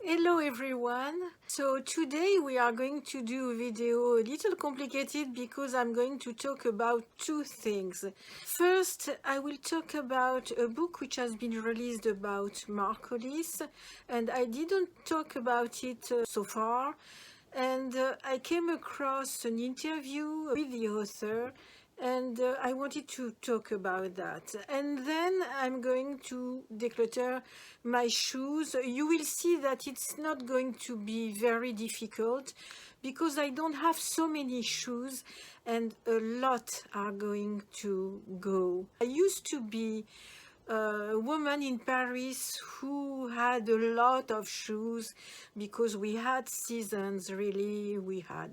Hello everyone. So today we are going to do a video a little complicated because I'm going to talk about two things. First, I will talk about a book which has been released about Marcolis, and I didn't talk about it so far. And I came across an interview with the author, and I wanted to talk about that. And then I'm going to declutter my shoes. You will see that it's not going to be very difficult because I don't have so many shoes and a lot are going to go. I used to be a woman in Paris who had a lot of shoes because we had seasons, really. We had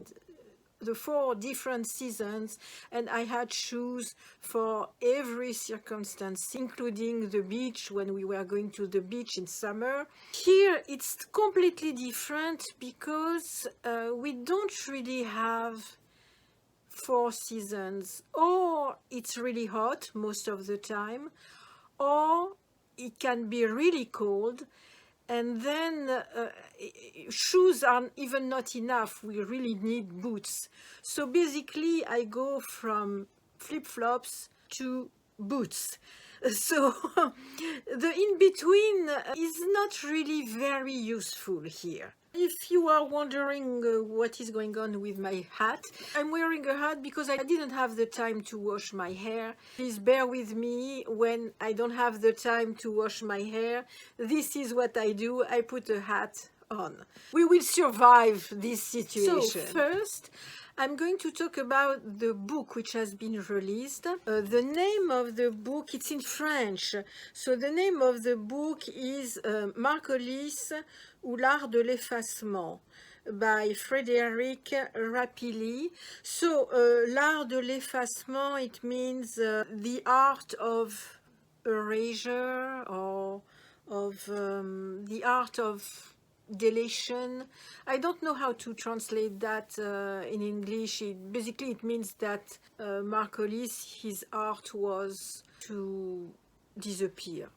the 4 different seasons, and I had shoes for every circumstance, including the beach when we were going to the beach in summer. Here it's completely different because we don't really have 4 seasons. Or it's really hot most of the time, or it can be really cold, and then shoes are even not enough. We really need boots. So basically I go from flip-flops to boots. So the in-between is not really very useful here. If you are wondering what is going on with my hat, I'm wearing a hat because I didn't have the time to wash my hair. Please bear with me when I don't have the time to wash my hair. This is what I do. I put a hat on. We will survive this situation. So first, I'm going to talk about the book which has been released. The name of the book, it's in French. So the name of the book is Marcolis ou l'art de l'effacement by Frédéric Rapilly. So l'art de l'effacement, it means the art of erasure, or of the art of deletion. I don't know how to translate that in English. Basically it means that Marcolis, his art was to disappear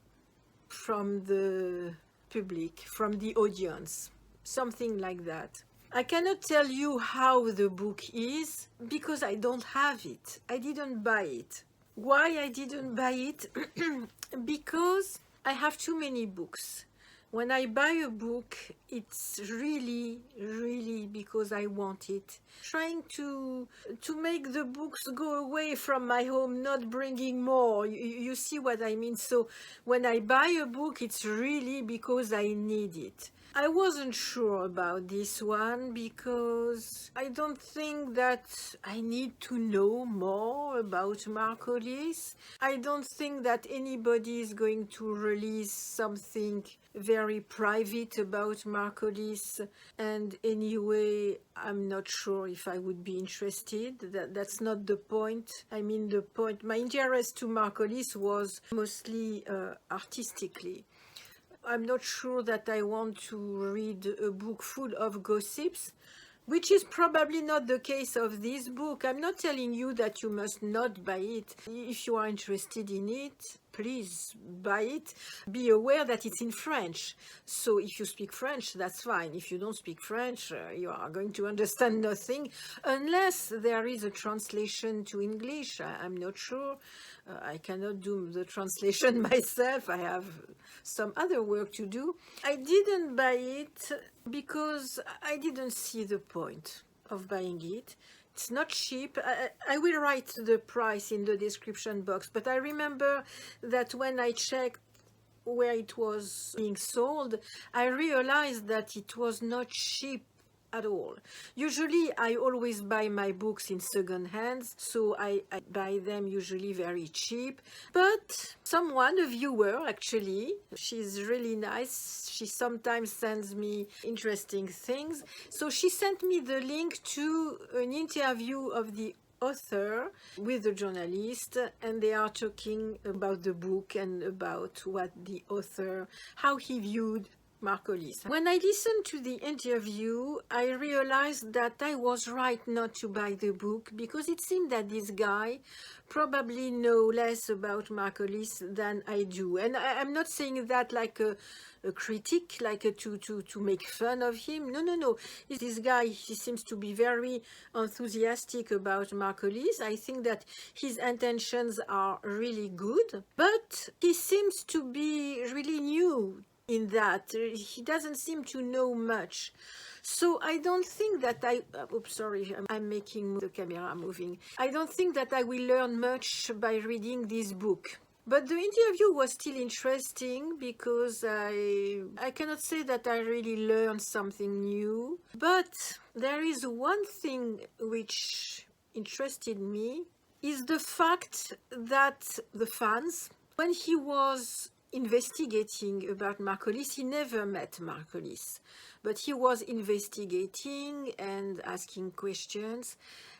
from the public, from the audience, something like that. I cannot tell you how the book is because I don't have it. I didn't buy it. Why I didn't buy it? Because I have too many books. When I buy a book, it's really because I want it. Trying to make the books go away from my home, not bringing more. You see what I mean? So when I buy a book, it's really because I need it. I wasn't sure about this one because I don't think that I need to know more about Marcolis. I don't think that anybody is going to release something very private about Marcolis, and anyway, I'm not sure if I would be interested. That's not the point. I mean, the point, my interest to Marcolis was mostly artistically. I'm not sure that I want to read a book full of gossips, which is probably not the case of this book. I'm not telling you that you must not buy it. If you are interested in it, please buy it. Be aware that it's in French. So if you speak French, that's fine. If you don't speak French, you are going to understand nothing unless there is a translation to English. I'm not sure. I cannot do the translation myself. I have some other work to do. I didn't buy it because I didn't see the point of buying it. It's not cheap. I will write the price in the description box, but I remember that when I checked where it was being sold, I realized that it was not cheap at all. Usually I always buy my books in second hands, so I buy them usually very cheap. But someone, a viewer actually, she's really nice, she sometimes sends me interesting things, so she sent me the link to an interview of the author with the journalist, and they are talking about the book and about what the author, how he viewed Marcolis. When I listened to the interview, I realized that I was right not to buy the book because it seemed that this guy probably know less about Marcolis than I do. And I'm not saying that like a critic, like to make fun of him. No. This guy, he seems to be very enthusiastic about Marcolis. I think that his intentions are really good, but he seems to be really new in that. He doesn't seem to know much. So I don't think that oops, sorry, I'm making the camera moving. I don't think that I will learn much by reading this book. But the interview was still interesting because I cannot say that I really learned something new. But there is one thing which interested me, is the fact that the fans, when he was investigating about Marcolis, he never met Marcolis, but he was investigating and asking questions,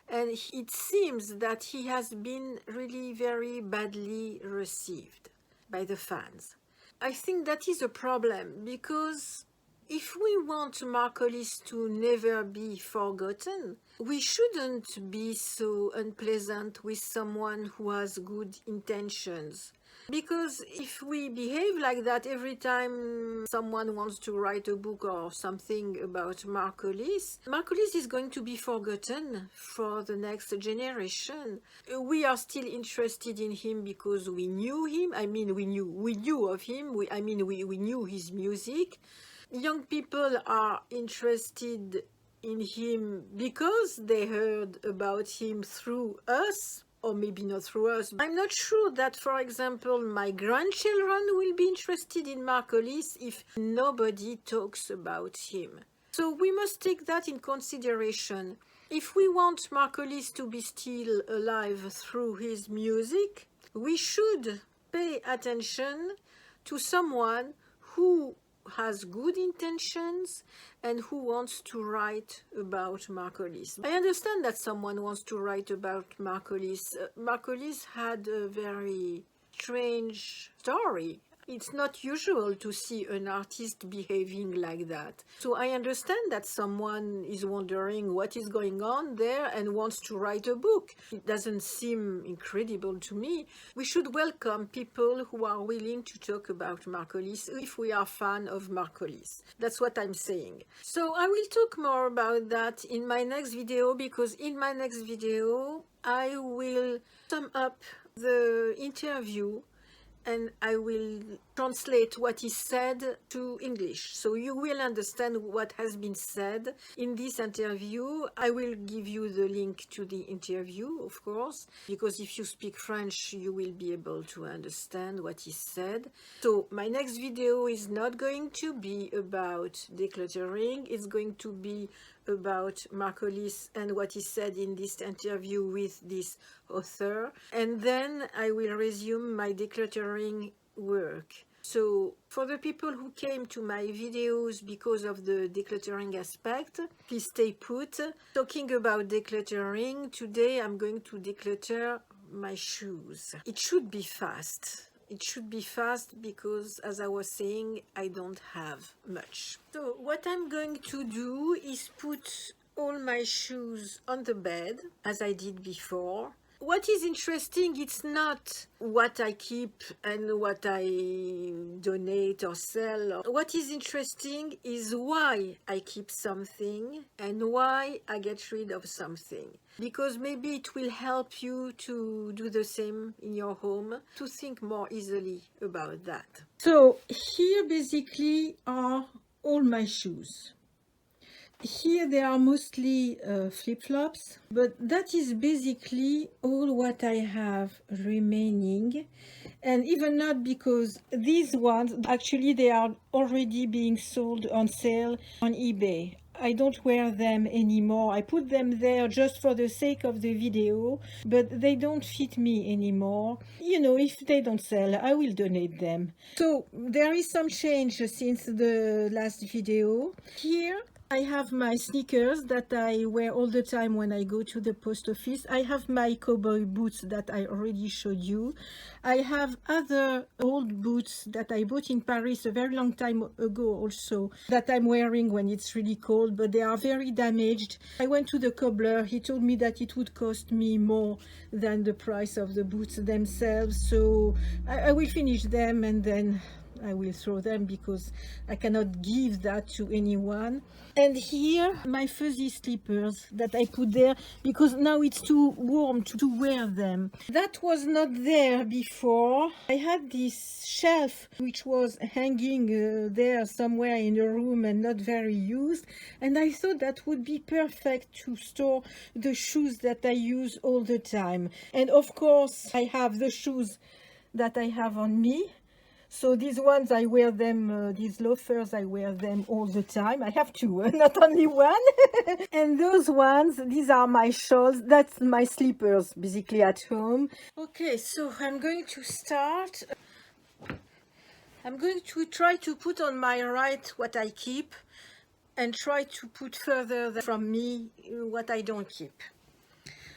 and it seems that he has been really very badly received by the fans. I think that is a problem, because if we want Marcolis to never be forgotten, we shouldn't be so unpleasant with someone who has good intentions. Because if we behave like that every time someone wants to write a book or something about Marcolis, Marcolis is going to be forgotten for the next generation. We are still interested in him because we knew him. I mean, we knew of him. We knew his music. Young people are interested in him because they heard about him through us, or maybe not through us. I'm not sure that, for example, my grandchildren will be interested in Marcolis if nobody talks about him. So we must take that in consideration. If we want Marcolis to be still alive through his music, we should pay attention to someone who has good intentions and who wants to write about Marcolis. I understand that someone wants to write about Marcolis. Marcolis had a very strange story. It's not usual to see an artist behaving like that. So I understand that someone is wondering what is going on there and wants to write a book. It doesn't seem incredible to me. We should welcome people who are willing to talk about Marcolis if we are fan of Marcolis. That's what I'm saying. So I will talk more about that in my next video, because in my next video I will sum up the interview and I will translate what is said to English. So you will understand what has been said in this interview. I will give you the link to the interview, of course, because if you speak French, you will be able to understand what is said. So my next video is not going to be about decluttering. It's going to be about Marcolis and what is said in this interview with this author. And then I will resume my decluttering work. So for the people who came to my videos because of the decluttering aspect, please stay put. Talking about decluttering, today I'm going to declutter my shoes. It should be fast. It should be fast because, as I was saying, I don't have much. So what I'm going to do is put all my shoes on the bed, as I did before. What is interesting, it's not what I keep and what I donate or sell. What is interesting is why I keep something and why I get rid of something. Because maybe it will help you to do the same in your home, to think more easily about that. So here basically are all my shoes. Here they are mostly flip-flops, but that is basically all what I have remaining. And even not, because these ones, actually they are already being sold on sale on eBay. I don't wear them anymore. I put them there just for the sake of the video, but they don't fit me anymore. You know, if they don't sell, I will donate them. So there is some change since the last video. Here I have my sneakers that I wear all the time when I go to the post office. I have my cowboy boots that I already showed you. I have other old boots that I bought in Paris a very long time ago also, that I'm wearing when it's really cold, but they are very damaged. I went to the cobbler. He told me that it would cost me more than the price of the boots themselves, so I will finish them and then I will throw them because I cannot give that to anyone. And here, my fuzzy slippers that I put there because now it's too warm to wear them. That was not there before. I had this shelf which was hanging there somewhere in a room and not very used. And I thought that would be perfect to store the shoes that I use all the time. And of course, I have the shoes that I have on me. So these ones, I wear them, these loafers, I wear them all the time. I have two, not only one. And those ones, these are my shawls. That's my slippers, basically, at home. Okay, so I'm going to start. I'm going to try to put on my right what I keep and try to put further from me what I don't keep.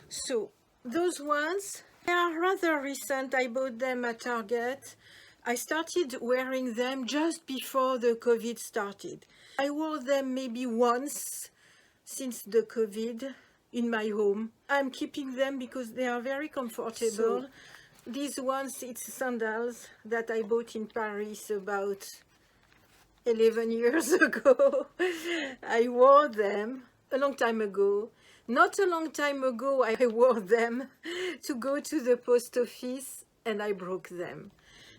So those ones, they are rather recent. I bought them at Target. I started wearing them just before the COVID started. I wore them maybe once since the COVID in my home. I'm keeping them because they are very comfortable. So, these ones, it's sandals that I bought in Paris about 11 years ago. I wore them a long time ago. Not a long time ago, I wore them to go to the post office and I broke them.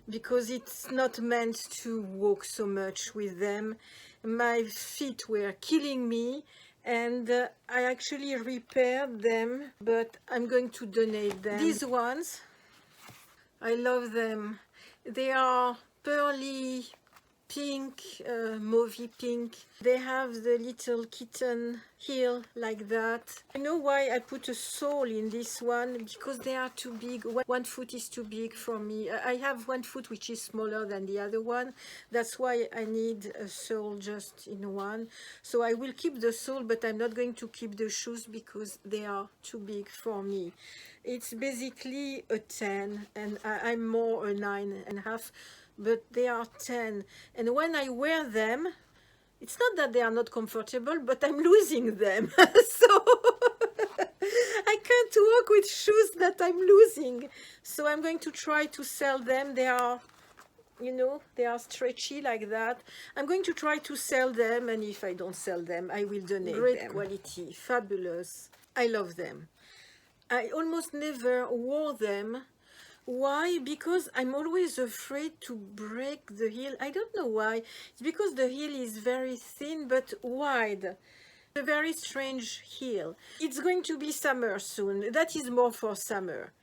Because it's not meant to walk so much with them. My feet were killing me and I actually repaired them, but I'm going to donate them. These ones, I love them. They are pearly pink, mauvey pink. They have the little kitten heel like that. I know why I put a sole in this one, because they are too big. One foot is too big for me. I have one foot which is smaller than the other one. That's why I need a sole just in one. So I will keep the sole, but I'm not going to keep the shoes because they are too big for me. It's basically a 10 and I'm more a 9.5. But they are 10, and when I wear them, it's not that they are not comfortable, but I'm losing them. So I can't walk with shoes that I'm losing. So I'm going to try to sell them. They are, you know, they are stretchy like that. I'm going to try to sell them, and if I don't sell them, I will donate them. Great quality, fabulous. I love them. I almost never wore them. Why? Because I'm always afraid to break the heel. I don't know why. It's because the heel is very thin but wide. A very strange heel. It's going to be summer soon. That is more for summer.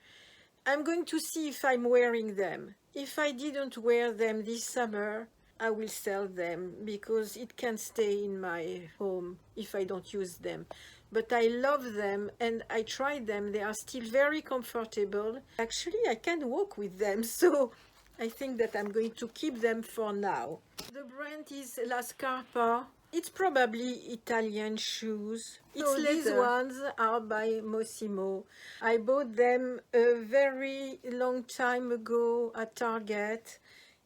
I'm going to see if I'm wearing them. If I didn't wear them this summer, I will sell them because it can stay in my home if I don't use them. But I love them and I tried them. They are still very comfortable. Actually, I can walk with them, so I think that I'm going to keep them for now. The brand is La Scarpa. It's probably Italian shoes. So these ones are by Mossimo. I bought them a very long time ago at Target.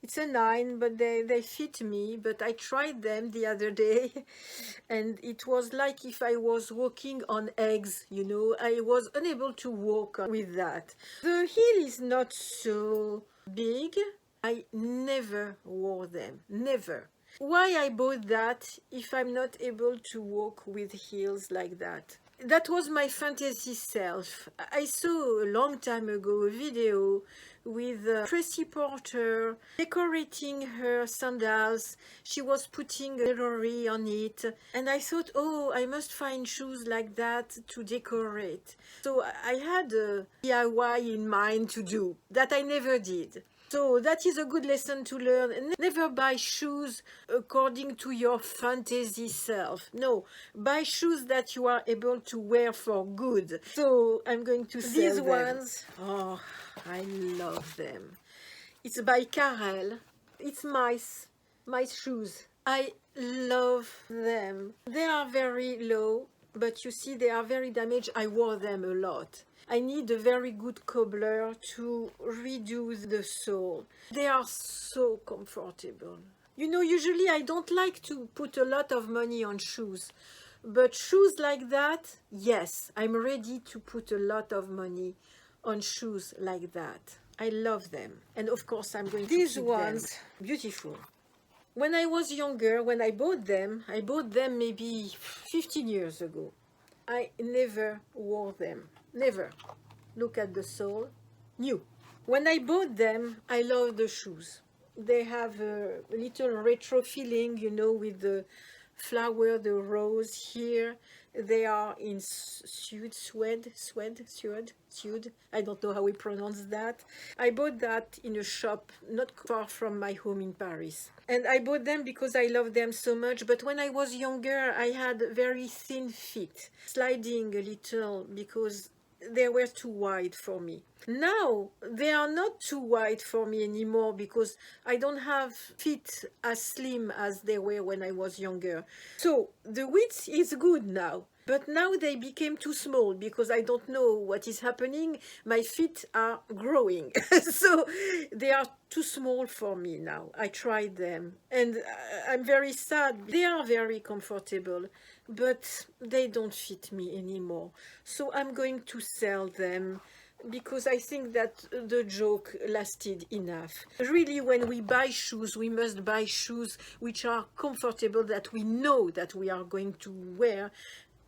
It's a 9, but they fit me. But I tried them the other day and it was like if I was walking on eggs, you know. I was unable to walk with that. The heel is not so big. I never wore them, never. Why I bought that if I'm not able to walk with heels like that? That was my fantasy self. I saw a long time ago a video with Tracy Porter decorating her sandals. She was putting jewelry on it and I thought, oh, I must find shoes like that to decorate. So I had a DIY in mind to do that I never did. So that is a good lesson to learn. Never buy shoes according to your fantasy self. No, buy shoes that you are able to wear for good. So I'm going to sell these ones. Oh, I love them. It's by Carel. It's mice shoes. I love them. They are very low, but you see they are very damaged. I wore them a lot. I need a very good cobbler to redo the sole. They are so comfortable. You know, usually I don't like to put a lot of money on shoes, but shoes like that, yes, I'm ready to put a lot of money on shoes like that. I love them. And of course, I'm going to keep them. These ones, beautiful. When I was younger, when I bought them maybe 15 years ago. I never wore them. Never. Look at the sole. New. When I bought them, I love the shoes. They have a little retro feeling, you know, with the flower, the rose here. They are in suede. I don't know how we pronounce that. I bought that in a shop not far from my home in Paris. And I bought them because I love them so much. But when I was younger, I had very thin feet, sliding a little because they were too wide for me. Now they are not too wide for me anymore because I don't have feet as slim as they were when I was younger. So the width is good now. But now they became too small because I don't know what is happening. My feet are growing. So they are too small for me now. I tried them and I'm very sad. They are very comfortable, but they don't fit me anymore. So I'm going to sell them because I think that the joke lasted enough. Really, when we buy shoes, we must buy shoes which are comfortable, that we know that we are going to wear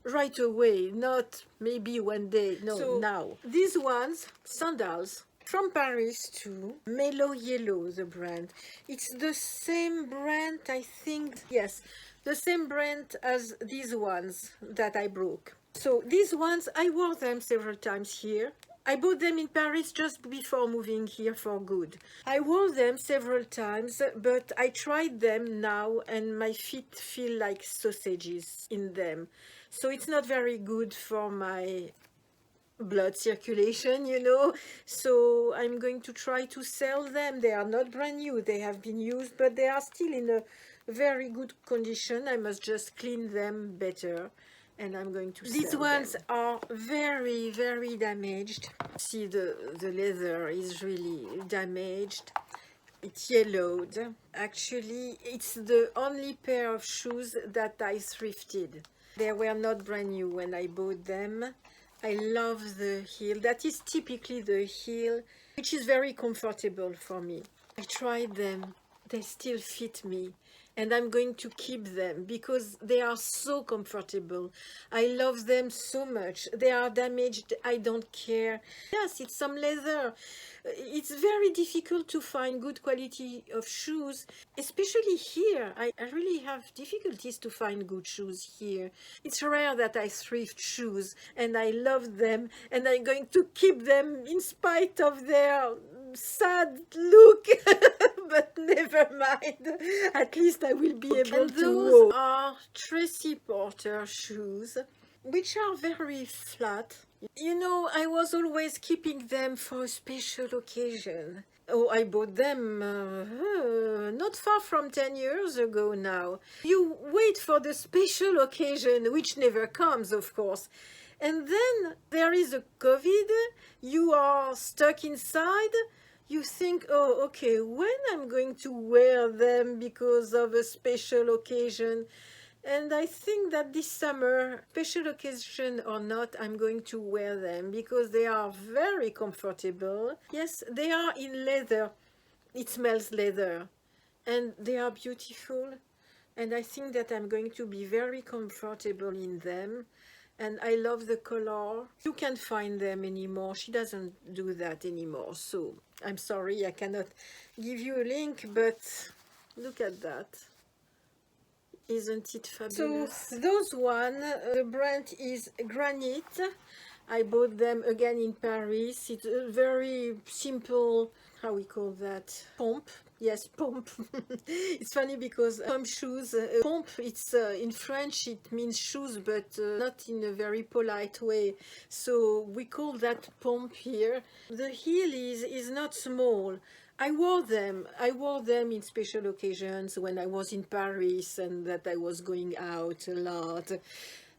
right away, not maybe one day, no, so, now. These ones, sandals, from Paris too, Mellow Yellow, the brand. It's the same brand, I think, yes, the same brand as these ones that I broke. So these ones, I wore them several times here. I bought them in Paris just before moving here for good. I wore them several times, but I tried them now and my feet feel like sausages in them. So it's not very good for my blood circulation, you know. So I'm going to try to sell them. They are not brand new. They have been used, but they are still in a very good condition. I must just clean them better. And I'm going to sell them. These ones are very, very damaged. See, the leather is really damaged. It's yellowed. Actually, it's the only pair of shoes that I thrifted. They were not brand new when I bought them. I love the heel. That is typically the heel, which is very comfortable for me. I tried them. They still fit me. And I'm going to keep them because they are so comfortable. I love them so much. They are damaged. I don't care. Yes, it's some leather. It's very difficult to find good quality of shoes, especially here. I really have difficulties to find good shoes here. It's rare that I thrift shoes, and I love them, and I'm going to keep them in spite of their sad look. But never mind. At least I will be able to walk. Those are Tracy Porter shoes, which are very flat. You know, I was always keeping them for a special occasion. Oh, I bought them not far from 10 years ago now. You wait for the special occasion, which never comes, of course. And then there is a COVID, you are stuck inside. You think, oh, okay, when I'm going to wear them because of a special occasion. And I think that this summer, special occasion or not, I'm going to wear them because they are very comfortable. Yes, they are in leather. It smells leather. And they are beautiful. And I think that I'm going to be very comfortable in them. And I love the color. You can't find them anymore. She doesn't do that anymore. So I'm sorry, I cannot give you a link, but look at that. Isn't it fabulous? So those one, the brand is Granite. I bought them again in Paris. It's a very simple, how we call that, pomp. Yes, pomp. It's funny because some shoes, pomp, it's in French, it means shoes, but not in a very polite way. So we call that pomp here. The heel is not small. I wore them. I wore them in special occasions when I was in Paris and that I was going out a lot.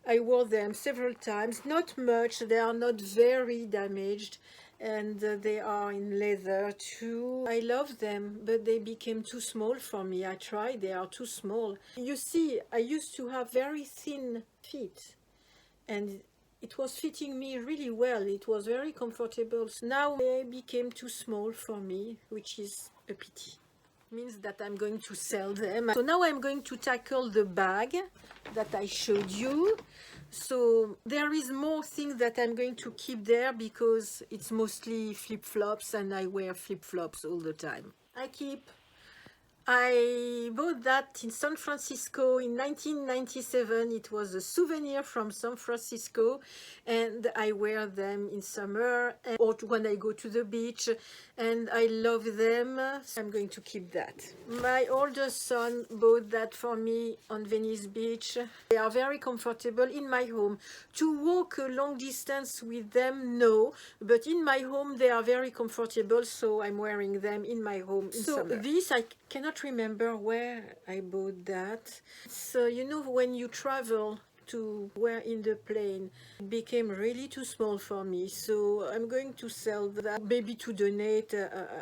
I wore them several times, not much. They are not very damaged, and they are in leather too. I love them, but they became too small for me. I tried, they are too small. You see, I used to have very thin feet, and it was fitting me really well. It was very comfortable. Now they became too small for me, which is a pity. Means that I'm going to sell them. So now I'm going to tackle the bag that I showed you. So there is more things that I'm going to keep there because it's mostly flip-flops and I wear flip-flops all the time. I bought that in San Francisco in 1997. It was a souvenir from San Francisco, and I wear them in summer or when I go to the beach, and I love them. So I'm going to keep that. My older son bought that for me on Venice Beach. They are very comfortable in my home. To walk a long distance with them, no, but in my home they are very comfortable, so I'm wearing them in my home in summer. This I cannot remember where I bought that. So you know, when you travel to wear in the plane, it became really too small for me, so I'm going to sell that, maybe to donate.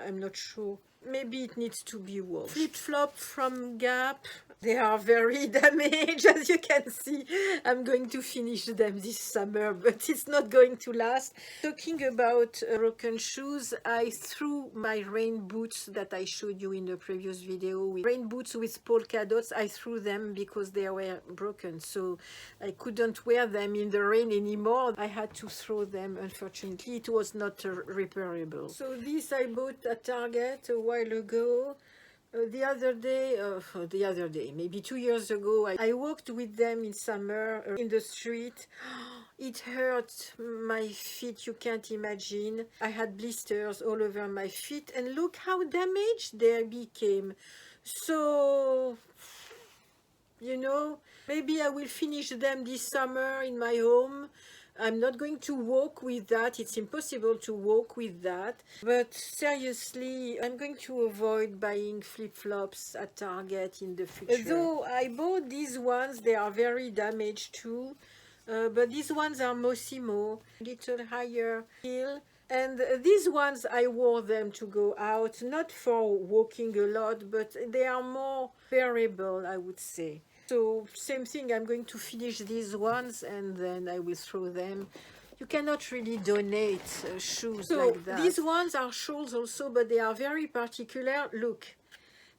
I'm not sure. Maybe it needs to be washed. Flip-flop from Gap. They are very damaged, as you can see. I'm going to finish them this summer, but it's not going to last. Talking about broken shoes, I threw my rain boots that I showed you in the previous video. Rain boots with polka dots, I threw them because they were broken, so I couldn't wear them in the rain anymore. I had to throw them, unfortunately. It was not repairable. So this I bought at Target a while ago. The other day, maybe 2 years ago, I walked with them in summer in the street. It hurt my feet, you can't imagine. I had blisters all over my feet, and look how damaged they became. So, you know, maybe I will finish them this summer in my home. I'm not going to walk with that. It's impossible to walk with that. But seriously, I'm going to avoid buying flip-flops at Target in the future. Though I bought these ones, they are very damaged too. But these ones are Mossimo, little higher heel. And these ones, I wore them to go out, not for walking a lot, but they are more bearable, I would say. So same thing, I'm going to finish these ones and then I will throw them. You cannot really donate shoes like that. These ones are shawls also, but they are very particular. Look,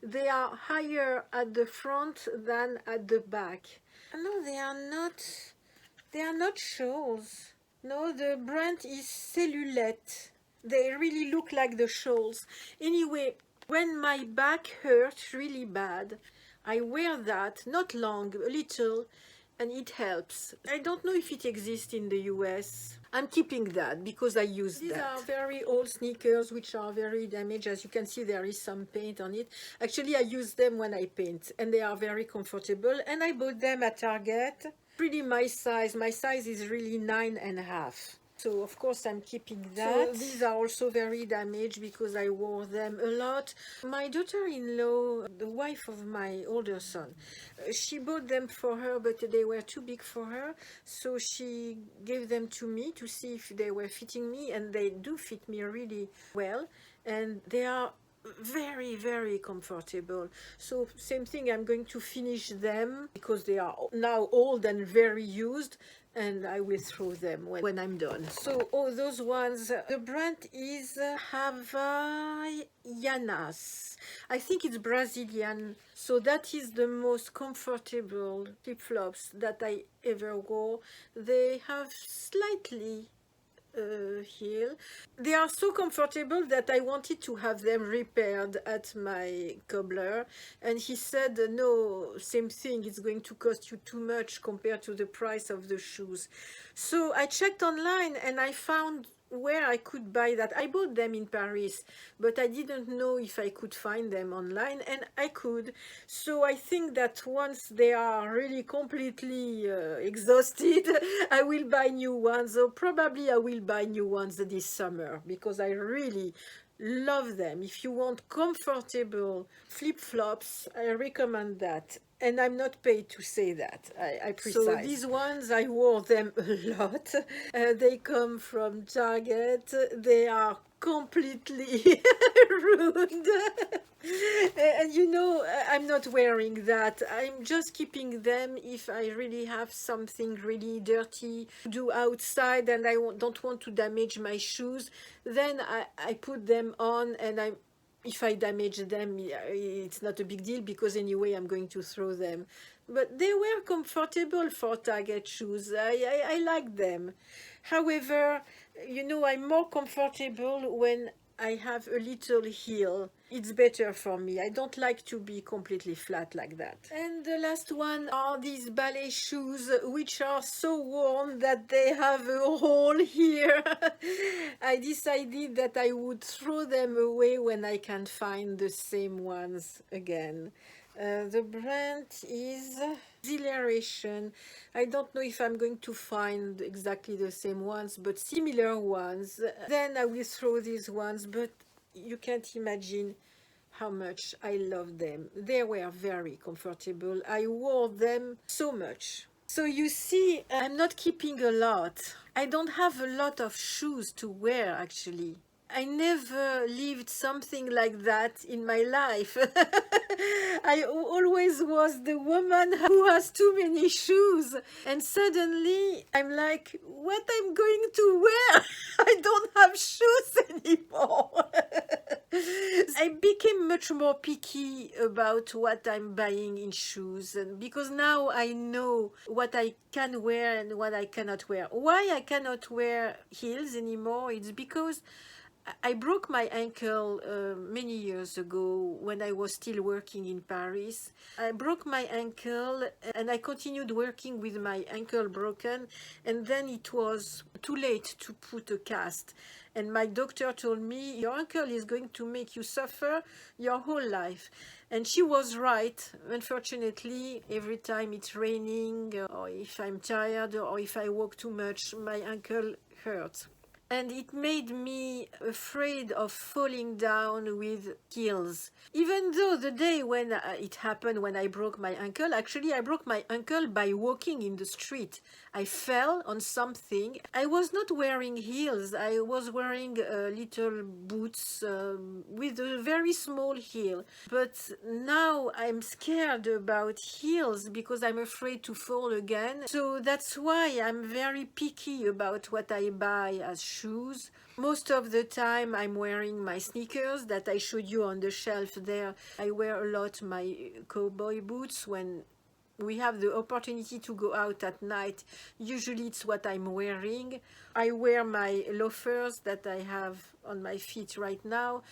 they are higher at the front than at the back. No, they are not. They are not shawls. No, the brand is Cellulette. They really look like the shawls. Anyway, when my back hurts really bad, I wear that, not long, a little, and it helps. I don't know if it exists in the US. I'm keeping that because I use that. These are very old sneakers which are very damaged. As you can see, there is some paint on it. Actually, I use them when I paint, and they are very comfortable. And I bought them at Target. Really my size. My size is really 9.5. So of course I'm keeping that. So these are also very damaged because I wore them a lot. My daughter-in-law, the wife of my older son, she bought them for her, but they were too big for her. So she gave them to me to see if they were fitting me, and they do fit me really well. And they are very, very comfortable. So same thing, I'm going to finish them because they are now old and very used, and I will throw them when I'm done. So those ones, the brand is Havaianas. I think it's Brazilian. So that is the most comfortable flip-flops that I ever wore. They have slightly heel. They are so comfortable that I wanted to have them repaired at my cobbler, and he said no, same thing, it's going to cost you too much compared to the price of the shoes. So I checked online and I found where I could buy that. I bought them in Paris, but I didn't know if I could find them online, and I could. So I think that once they are really completely exhausted, I will buy new ones, or probably I will buy new ones this summer, because I really love them. If you want comfortable flip-flops, I recommend that. And I'm not paid to say that. I precise. So these ones, I wore them a lot. They come from Target. They are completely ruined. And you know, I'm not wearing that. I'm just keeping them if I really have something really dirty to do outside and I don't want to damage my shoes. Then I put them on, and if I damage them, it's not a big deal because anyway I'm going to throw them. But they were comfortable for Target shoes. I like them. However, you know, I'm more comfortable when I have a little heel. It's better for me. I don't like to be completely flat like that. And the last one are these ballet shoes, which are so worn that they have a hole here. I decided that I would throw them away when I can find the same ones again. The brand is Exhilaration. I don't know if I'm going to find exactly the same ones, but similar ones. Then I will throw these ones, but you can't imagine how much I love them. They were very comfortable. I wore them so much. So you see, I'm not keeping a lot. I don't have a lot of shoes to wear, actually. I never lived something like that in my life. I always was the woman who has too many shoes. And suddenly I'm like, what I'm going to wear? I don't have shoes anymore. I became much more picky about what I'm buying in shoes, and because now I know what I can wear and what I cannot wear. Why I cannot wear heels anymore? It's because I broke my ankle many years ago when I was still working in Paris. I broke my ankle and I continued working with my ankle broken, and then it was too late to put a cast. And my doctor told me, your ankle is going to make you suffer your whole life. And she was right. Unfortunately, every time it's raining, or if I'm tired, or if I walk too much, my ankle hurts. And it made me afraid of falling down with heels. Even though the day when it happened, when I broke my ankle, actually I broke my ankle by walking in the street. I fell on something. I was not wearing heels. I was wearing little boots with a very small heel. But now I'm scared about heels because I'm afraid to fall again. So that's why I'm very picky about what I buy as shoes. Most of the time I'm wearing my sneakers that I showed you on the shelf there. I wear a lot my cowboy boots when we have the opportunity to go out at night. Usually it's what I'm wearing. I wear my loafers that I have on my feet right now,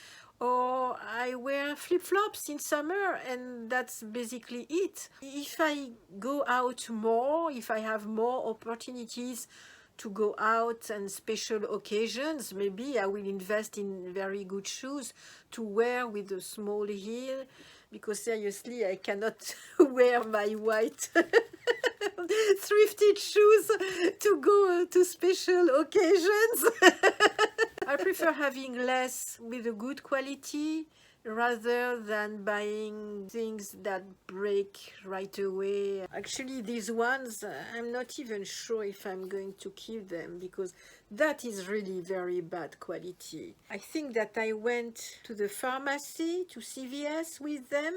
or I wear flip-flops in summer, and that's basically it. If I go out more, if I have more opportunities to go out and special occasions, maybe I will invest in very good shoes to wear with a small heel, because seriously I cannot wear my white thrifted shoes to go to special occasions. I prefer having less with a good quality rather than buying things that break right away. Actually, these ones, I'm not even sure if I'm going to keep them because that is really very bad quality. I think that I went to the pharmacy, to CVS with them,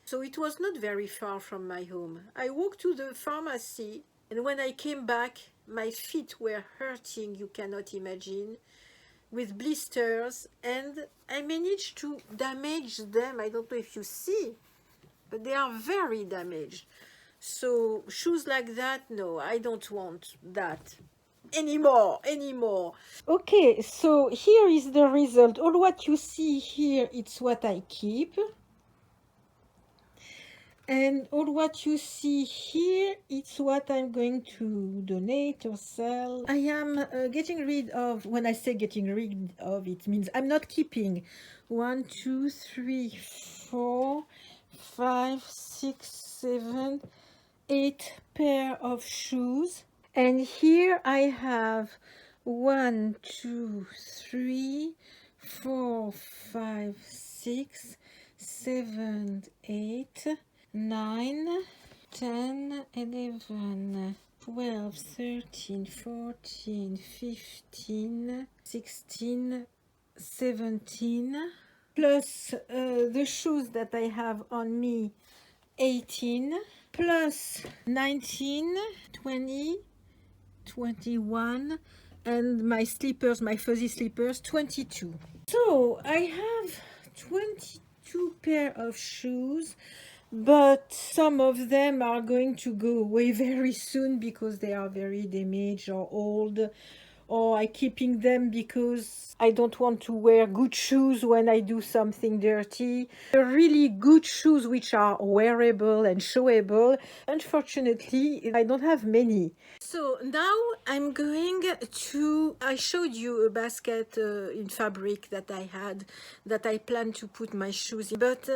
so it was not very far from my home. I walked to the pharmacy, and when I came back, my feet were hurting, you cannot imagine, with blisters, and I managed to damage them. I don't know if you see, but they are very damaged. So shoes like that, no, I don't want that anymore. Okay, so here is the result. All what you see here, it's what I keep. And all what you see here, it's what I'm going to donate or sell. I am getting rid of, when I say getting rid of, it means I'm not keeping 1, 2, 3, 4, 5, 6, 7, 8 pair of shoes. And here I have 1, 2, 3, 4, 5, 6, 7, 8, 9, 10, 11, 12, 13, 14, 15, 16, 17, plus the shoes that I have on me, 18, plus 19, 20, 21, and my slippers, my fuzzy slippers, 22. So I have 22 pair of shoes, but some of them are going to go away very soon because they are very damaged or old, or I'm keeping them because I don't want to wear good shoes when I do something dirty. The really good shoes which are wearable and showable, unfortunately, I don't have many. So now I'm going to, I showed you a basket in fabric that I had, that I plan to put my shoes in, but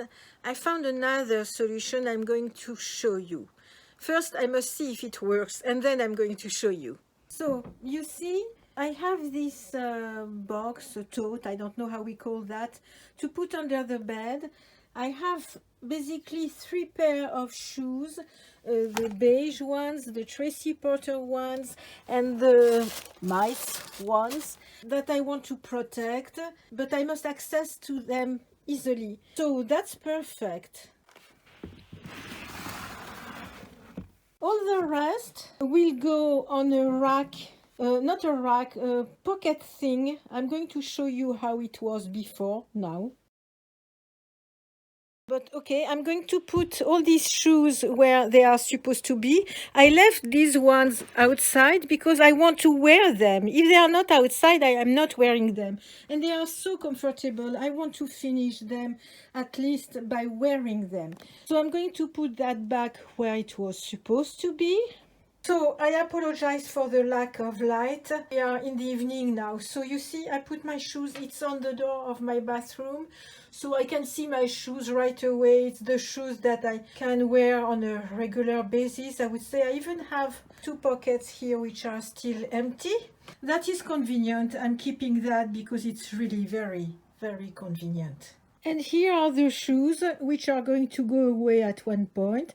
I found another solution I'm going to show you. First, I must see if it works, and then I'm going to show you. So, you see, I have this box, a tote, I don't know how we call that, to put under the bed. I have basically 3 pair of shoes, the beige ones, the Tracy Porter ones, and the mice ones that I want to protect, but I must access to them easily. So that's perfect. All the rest will go on a rack, not a rack, a pocket thing. I'm going to show you how it was before now. But okay, I'm going to put all these shoes where they are supposed to be. I left these ones outside because I want to wear them. If they are not outside, I am not wearing them. And they are so comfortable. I want to finish them at least by wearing them. So I'm going to put that back where it was supposed to be. So I apologize for the lack of light. We are in the evening now. So you see, I put my shoes, it's on the door of my bathroom. So I can see my shoes right away. It's the shoes that I can wear on a regular basis. I would say I even have 2 pockets here which are still empty. That is convenient. I'm keeping that because it's really very, very convenient. And here are the shoes which are going to go away at one point.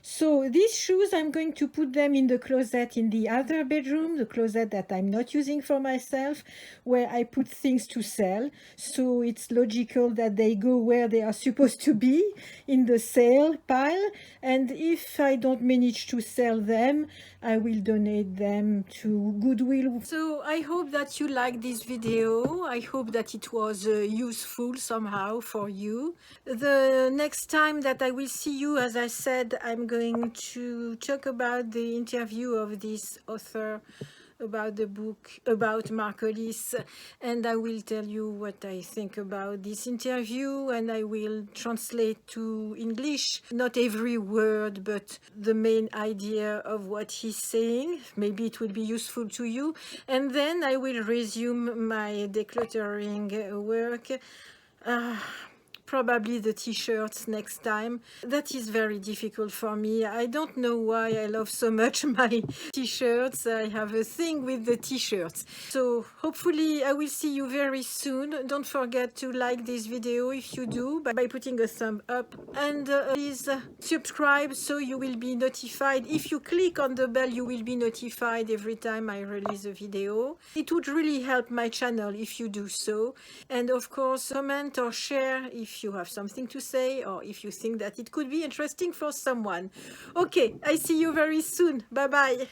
So these shoes, I'm going to put them in the closet in the other bedroom, the closet that I'm not using for myself, where I put things to sell. So it's logical that they go where they are supposed to be, in the sale pile. And if I don't manage to sell them, I will donate them to Goodwill. So I hope that you liked this video. I hope that it was useful somehow for you. The next time that I will see you, as I said, I'm going to talk about the interview of this author about the book about Marcolis, and I will tell you what I think about this interview, and I will translate to English, not every word, but the main idea of what he's saying. Maybe it will be useful to you, and then I will resume my decluttering work. Probably the t-shirts next time. That is very difficult for me. I don't know why I love so much my t-shirts. I have a thing with the t-shirts. So hopefully I will see you very soon. Don't forget to like this video if you do by putting a thumb up, and please subscribe so you will be notified. If you click on the bell, you will be notified every time I release a video. It would really help my channel if you do so. And of course, comment or share if you have something to say, or if you think that it could be interesting for someone. Okay, I see you very soon. Bye bye.